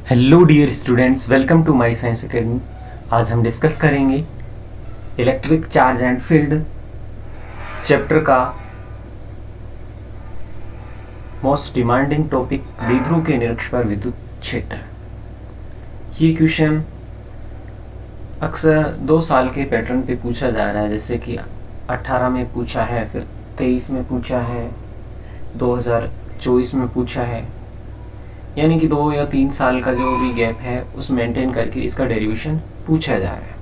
Hello dear students, welcome to my science academy. आज हम discuss करेंगे electric charge and field chapter का most demanding topic द्विध्रुव के निरक्ष पर विद्युत क्षेत्र। ये क्वेश्चन अक्सर 2 साल के पैटर्न पे पूछा जा रहा है, जैसे कि 18 में पूछा है, फिर 23 में पूछा है, 2024 में पूछा है, यानी कि 2 या 3 साल का जो भी गैप है उस मेंटेन करके इसका डेरिवेशन पूछा जा रहा है।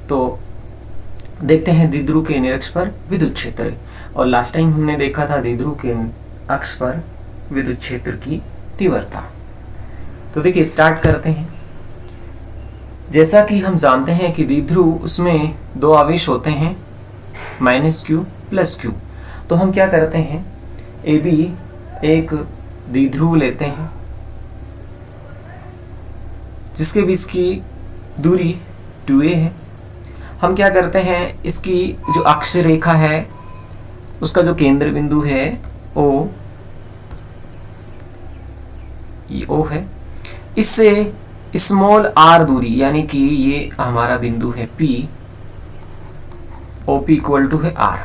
तो देखते हैं द्विध्रुव के निरक्ष पर विद्युत क्षेत्र। और लास्ट टाइम हमने देखा था द्विध्रुव के अक्ष पर विद्युत क्षेत्र की तीव्रता। तो देखिए स्टार्ट करते हैं। जैसा कि हम जानते हैं कि द्विध्रुव उसमें 2 आवेश होते हैं, -q +q। तो हम क्या करते हैं, AB एक द्विध्रुव लेते हैं जिसके बीच की दूरी 2a है। हम क्या करते हैं, इसकी जो अक्ष रेखा है उसका जो केंद्र बिंदु है O, ये O है, इससे स्मॉल r दूरी, यानी कि ये हमारा बिंदु है P, OP इक्वल टू है R।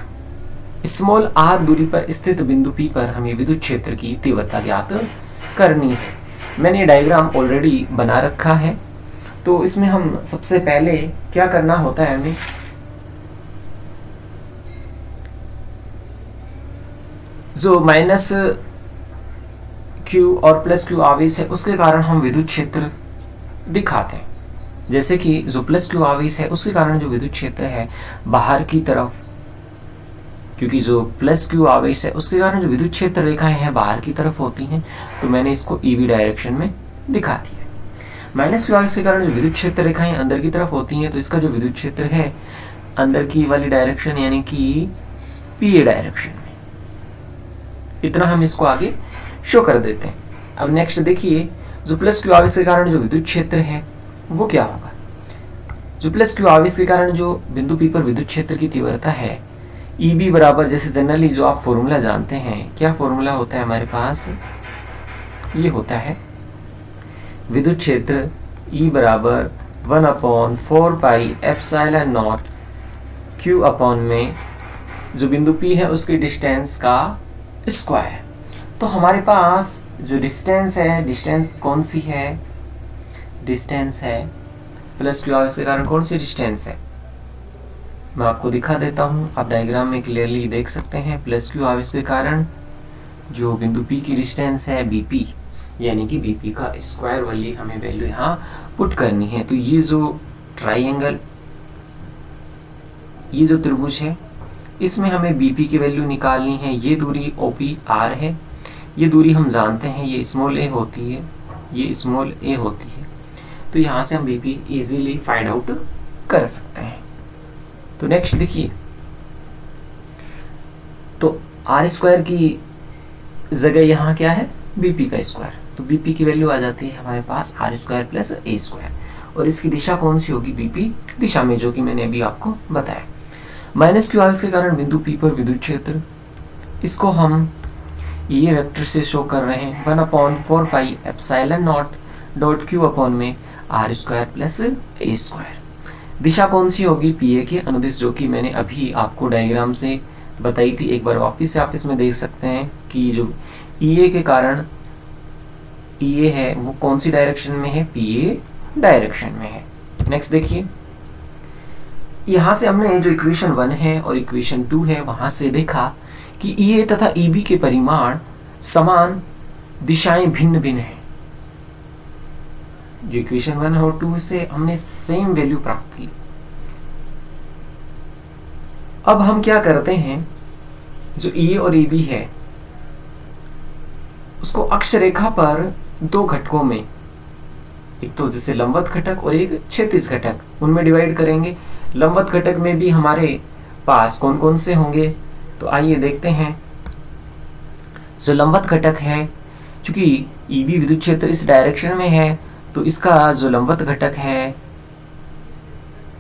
स्मॉल r दूरी पर स्थित बिंदु P पर हमें विद्युत क्षेत्र की तीव्रता ज्ञात करनी है। मैंने डायग्राम ऑलरेडी बना रखा है। तो इसमें हम सबसे पहले क्या करना होता है, हमें जो -q और +q आवेश है उसके कारण हम विद्युत क्षेत्र दिखाते हैं। जैसे कि जो +q आवेश है उसके कारण जो विद्युत क्षेत्र है बाहर की तरफ, क्योंकि जो +q आवेश है उसके कारण जो विद्युत क्षेत्र रेखाएं हैं बाहर की तरफ होती हैं, तो मैंने इसको EV डायरेक्शन में दिखा दिया। -q आवेश के कारण जो विद्युत क्षेत्र रेखाएं अंदर की तरफ होती हैं, तो इसका जो विद्युत क्षेत्र है अंदर की वाली डायरेक्शन यानी कि PA डायरेक्शन में। इतना हम इसको आगे शो कर देते हैं। अब नेक्स्ट देखिए, जो +q आवेश के कारण जो विद्युत क्षेत्र है वो क्या होगा। जो +q आवेश के कारण जो बिंदु P पर विद्युत क्षेत्र की तीव्रता है EB बराबर, जैसे जनरली जो आप फॉर्मूला जानते हैं, क्या फॉर्मूला होता है हमारे पास, ये होता है विद्युत क्षेत्र E बराबर 1/4 pi epsilon not Q upon में जो बिंदु P है उसकी डिस्टेंस का स्क्वायर। तो हमारे पास जो डिस्टेंस है, डिस्टेंस कौन सी है, डिस्टेंस है +q आवेश के कारण कौन सी डिस्टेंस है, मैं आपको दिखा देता हूं। आप डायग्राम में क्लियरली देख सकते हैं +q आवेश के कारण जो बिंदु P की डिस्टेंस है BP, यानी कि BP का स्क्वायर वाली हमें वैल्यू यहाँ पुट करनी है। तो ये जो ट्राइंगल, ये जो त्रिभुज है, इसमें हमें BP की वैल्यू निकालनी है। ये दूरी OPR है, ये दूरी हम जानते हैं, ये स्मॉल a होती है, ये स्मॉल a होती है। तो यहाँ से हम BP इजीली फाइंड आउट कर सकते हैं। तो नेक्स्ट देखिए, तो R² की जगह यहाँ क्या है, BP का स्क्वायर। तो BP की वैल्यू आ जाती है हमारे पास R² + A², और इसकी दिशा कौन सी होगी, BP दिशा में, जो कि मैंने अभी आपको बताया। -q आवेश के कारण बिंदु P पर विद्युत क्षेत्र, इसको हम ये वेक्टर से शो कर रहे हैं 1/4 pi epsilon naught dot q upon में R² + A²। दिशा कौन सी होगी, PA के अनुदिश, जो कि मैंने अभी आपको डायग्राम से बताई थी। एक बार वापस से आप इसमें देख सकते हैं कि जो EA के कारण EA है वो कौन सी डायरेक्शन में है, PA डायरेक्शन में है। नेक्स्ट देखिए, यहाँ से हमने जो इक्वेशन 1 है और इक्वेशन 2 है वहां से देखा कि EA तथा EB के परिमाण समान, दिशाएं भिन्न भिन्न हैं। जो इक्वेशन 1 और 2 से हमने सेम वैल्यू प्राप्त की। अब हम क्या करते हैं, जो EA और EB है उसको अक्ष रेखा पर 2 घटकों में, एक तो जैसे लंबवत घटक और एक क्षैतिज घटक, उनमें डिवाइड करेंगे। लंबवत घटक में भी हमारे पास कौन कौन से होंगे, तो आइए देखते हैं। जो लंबवत घटक है, चूंकि EB विद्युत क्षेत्र इस डायरेक्शन में है, तो इसका जो लंबवत घटक है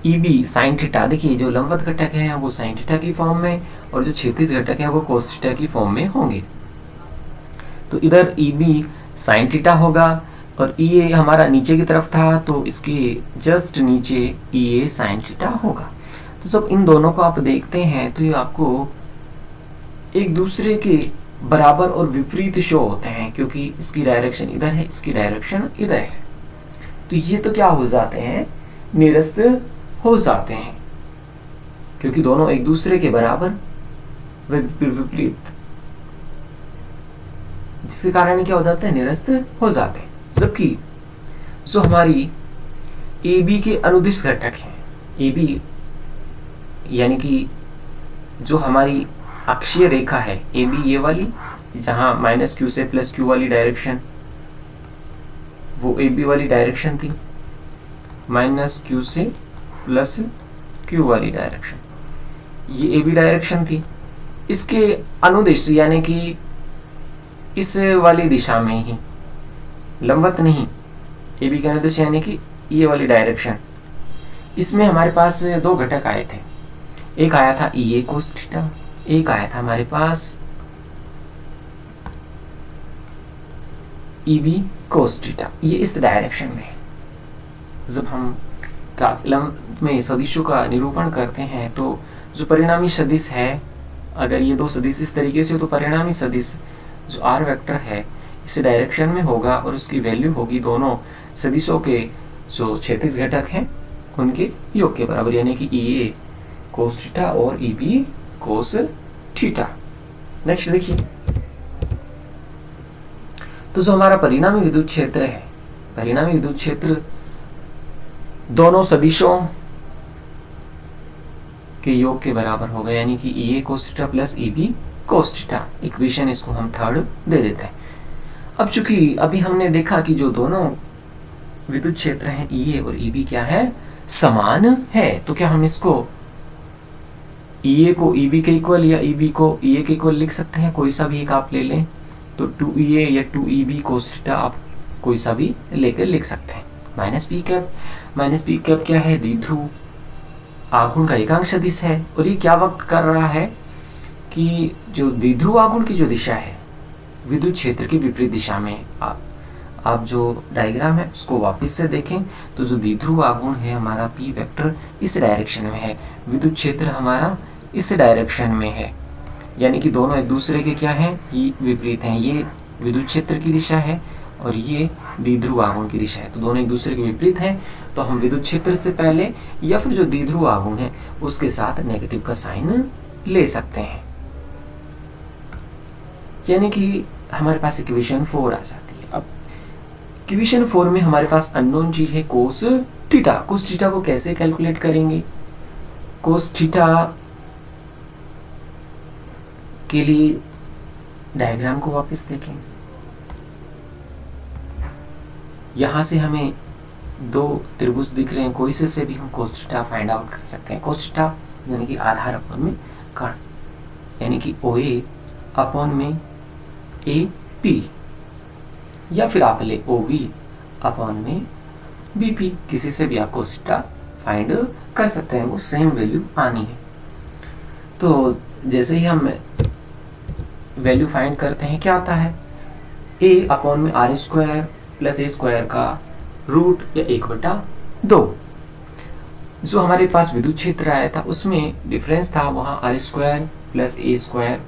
EB sin थीटा, देखिए जो लंबवत घटक है वो sin थीटा की फॉर्म में, और जो क्षैतिज घटक है वो cos थीटा की फॉर्म में होंगे। तो इधर EB sin थीटा होगा और ये हमारा नीचे की तरफ था, तो इसके जस्ट नीचे ये साइन थीटा होगा। तो जब इन दोनों को आप देखते हैं तो ये आपको एक दूसरे के बराबर और विपरीत शो होते हैं, क्योंकि इसकी डायरेक्शन इधर है, इसकी डायरेक्शन इधर है। तो ये तो क्या हो जाते हैं, निरस्त हो जाते हैं, क्योंकि दोनों एक दूसरे के बराबर विपरीत, जिसके कारण क्या हो जाते हैं, निरस्त हो जाते हैं। जबकि जो हमारी ए बी के अनुदिश घटक हैं, ए बी यानी कि जो हमारी अक्षीय रेखा है ए बी, ये वाली जहां माइनस क्यू से प्लस क्यू वाली डायरेक्शन, वो ए बी वाली डायरेक्शन थी, माइनस क्यू से प्लस क्यू वाली डायरेक्शन, ये ए बी डायरेक्शन थी। इसके अनुदिश यानी कि इस वाली दिशा में ही, लंबवत नहीं, ए बी के अनुदिश यानी कि ये वाली डायरेक्शन, इसमें हमारे पास दो घटक आए थे। एक आया था ई ए कोस थीटा, एक आया था हमारे पास ई बी कोस थीटा। ये इस डायरेक्शन में है। जब हम क्लास 11 में सदिशों का निरूपण करते हैं तो जो परिणामी सदिश है, अगर ये दो सदिश इस तरीके से हो तो परिणामी सदिश जो आर वेक्टर है इस डायरेक्शन में होगा और उसकी वैल्यू होगी दोनों सदिशों के जो क्षैतिज घटक हैं उनके योग के बराबर, यानी कि ई ए कोस थीटा और E B cos theta. Next देखिए, तो जो हमारा परिणामी विद्युत क्षेत्र है, परिणामी विद्युत क्षेत्र दोनों सदिशों के योग के बराबर होगा, यानी कि E A cos theta plus E B cos theta. Equation इसको हम थर्ड दे देते हैं। अब चूंकि अभी हमने देखा कि जो दोनों विद्युत क्षेत्र हैं ई ए और ई बी क्या है, समान है, तो क्या हम इसको ई ए को ई बी के इक्वल या ई बी को ई ए के इक्वल लिख सकते हैं? कोई सा भी एक आप ले लें, तो 2 ई ए या 2 ई बी कोस थीटा आप कोई सा भी लेकर लिख सकते हैं। माइनस पी कैप क्या है, द्विध्रुव आघूर्ण का एकांक सदिश है, और ये क्या वक्त कर रहा है कि जो द्विध्रुव आघूर्ण की जो दिशा है विद्युत क्षेत्र की विपरीत दिशा में, आप जो डायग्राम है उसको वापस से देखें तो जो द्विध्रुव आघूर्ण है हमारा पी वेक्टर इस डायरेक्शन में है, विद्युत क्षेत्र हमारा इस डायरेक्शन में है, यानी कि दोनों एक दूसरे के क्या हैं, ये विपरीत हैं। ये विद्युत क्षेत्र की दिशा है और ये द्विध्रुव आघूर्ण की दिशा है, तो दोनों एक दूसरे के विपरीत हैं। तो हम विद्युत क्षेत्र से पहले या फिर जो द्विध्रुव आघूर्ण है उसके साथ नेगेटिव का साइन ले सकते हैं, यानी कि हमारे पास इक्वेशन 4 आ जाती है। अब इक्वेशन 4 में हमारे पास अननोन चीज है कोस थीटा। कोस थीटा को कैसे कैलकुलेट करेंगे? कोस थीटा के लिए डायग्राम को वापस देखें। यहां से हमें दो त्रिभुज दिख रहे हैं, कोई से भी हम कोस थीटा फाइंड आउट कर सकते हैं। कोस थीटा यानी कि आधार अपॉन में कर्ण, यानी कि ओ ए अपॉन में ए पी, या फिर आप ले ओ बी अपॉन में बी पी, किसी से भी आप कोस थीटा फाइंड कर सकते हैं, वो सेम वैल्यू आनी है। तो जैसे ही हम वैल्यू फाइंड करते हैं क्या आता है, ए अपॉन में R square plus A square का रूट या 1/2। जो हमारे पास विद्युत क्षेत्र आया था उसमें डिफरेंस था, वहां R square plus A square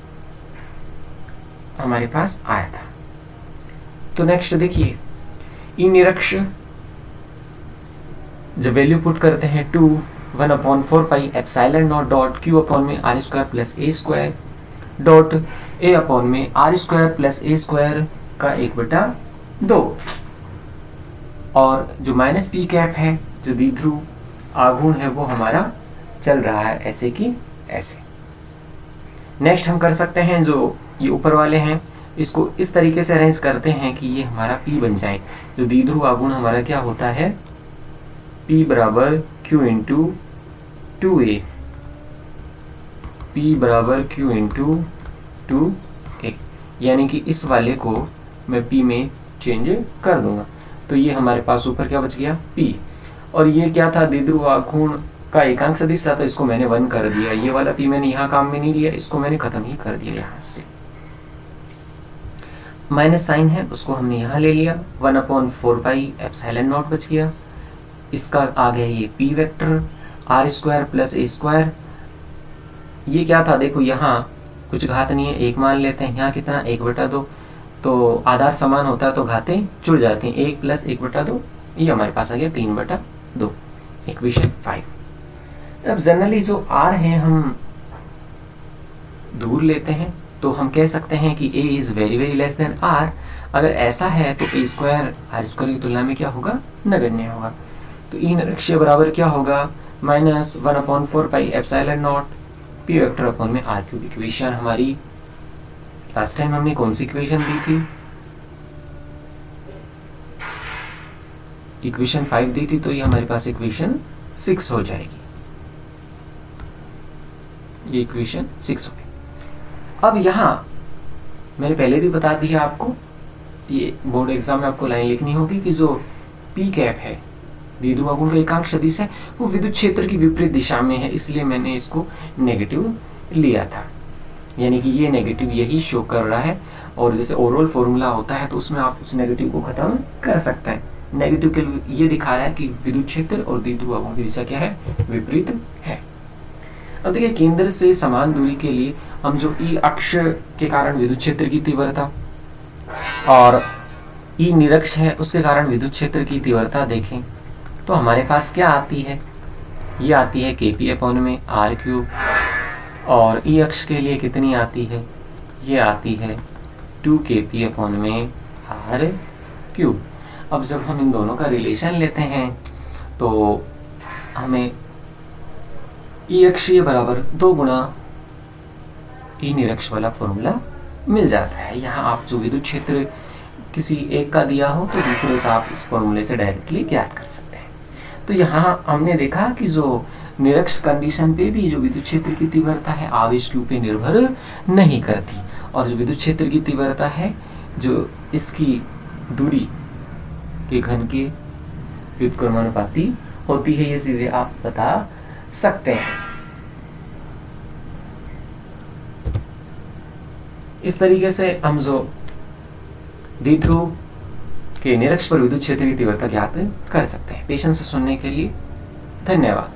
हमारे पास आया था। तो नेक्स्ट देखिए, ई निरक्ष जब वैल्यू पुट करते हैं 2 1/4 pi epsilon naught dot Q upon में R square plus A square dot A upon में R square plus A square का 1/2, और जो माइनस पी कैप है जो द्विध्रुव आघूर्ण है वो हमारा चल रहा है ऐसे की ऐसे। नेक्स्ट हम कर सकते हैं, जो ये ऊपर वाले हैं इसको इस तरीके से अरेंज करते हैं कि ये हमारा P बन जाए। जो द्विध्रुव आघूर्ण हमारा क्या होता है, P बराबर Q इंटू 2A, P बराबर Q इंटू 2A, यानी कि इस वाले को मैं P में चेंज कर दूंगा। तो ये हमारे पास ऊपर क्या बच गया, P, और ये क्या था, द्विध्रुव आघूर्ण का एकांक सदिश था, तो इसको मैंने 1 कर दिया। ये वाला P मैंने यहाँ काम में नहीं लिया, इसको मैंने खत्म ही कर दिया यहाँ से। माइनस साइन है उसको हमने यहाँ ले लिया, 1/4πε0 बच गया। इसका आ गया ये p vector r² plus a²। ये क्या था, देखो यहाँ कुछ घात नहीं है, एक मान लेते हैं। यहाँ कितना 1/2, तो आधार समान होता है तो घातें जुड़ जाती हैं। 1 प्लस 1/2, ये हमारे पास आ गया 3/2, इक्वेशन 5। अब जनरली जो r है हम दूर लेते हैं, तो हम कह सकते हैं कि a is very very less than r। अगर ऐसा है तो a² r² की तुलना में क्या होगा, नगण्य होगा। तो ई निरक्षीय बराबर क्या होगा, -1/4πε0 p वेक्टर अपॉन में r³। इक्वेशन हमारी लास्ट टाइम हमने कौन सी इक्वेशन दी थी, इक्वेशन 5 दी थी, तो ये हमारे पास इक्वेशन 6 हो जाएगी। ये इक्वेशन 6 हो गई। अब यहाँ मैंने पहले भी बता दिया आपको, ये बोर्ड एग्जाम में आपको लाइन लिखनी होगी कि जो पी कैप है, द्विध्रुव का एकांक सदिश है, वो विद्युत क्षेत्र की विपरीत दिशा में है, इसलिए मैंने इसको नेगेटिव लिया था। यानी कि ये नेगेटिव यही शो कर रहा है, और जैसे ओवरऑल फॉर्मूला होता है तो उसमें आप उस नेगेटिव को खत्म कर सकते हैं। नेगेटिव के लिए ये दिखा रहा है कि विद्युत क्षेत्र और द्विध्रुव की दिशा क्या है, विपरीत है। अब देखिए, केंद्र से समान दूरी के लिए हम जो ई अक्ष के कारण विद्युत क्षेत्र की तीव्रता और ई निरक्ष है उसके कारण विद्युत क्षेत्र की तीव्रता देखें, तो हमारे पास क्या आती है, ये आती है kp/r³, और ई अक्ष के लिए कितनी आती है, ये आती है 2kp/r³। अब जब हम इन दोनों का रिलेशन लेते हैं तो हमें ई अक्षीय बराबर 2 गुणा ई निरक्ष वाला फॉर्मूला मिल जाता है। यहाँ आप जो विद्युत क्षेत्र किसी एक का दिया हो तो दूसरे का आप इस फॉर्मूले से डायरेक्टली ज्ञात कर सकते हैं। तो यहाँ हमने देखा कि जो निरक्ष कंडीशन पे भी जो विद्युत क्षेत्र की तीव्रता है आवेश q पे निर्भर नहीं करती, और जो विद्युत क्षेत्र की तीव्रता है जो इसकी दूरी के घन के व्युत्क्रमानुपाती होती है। ये चीजें आप बता सकते हैं। इस तरीके से हम जो द्विध्रुव के निरक्ष पर विद्युत क्षेत्र की तीव्रता ज्ञात कर सकते हैं। पेशेंस से सुनने के लिए धन्यवाद।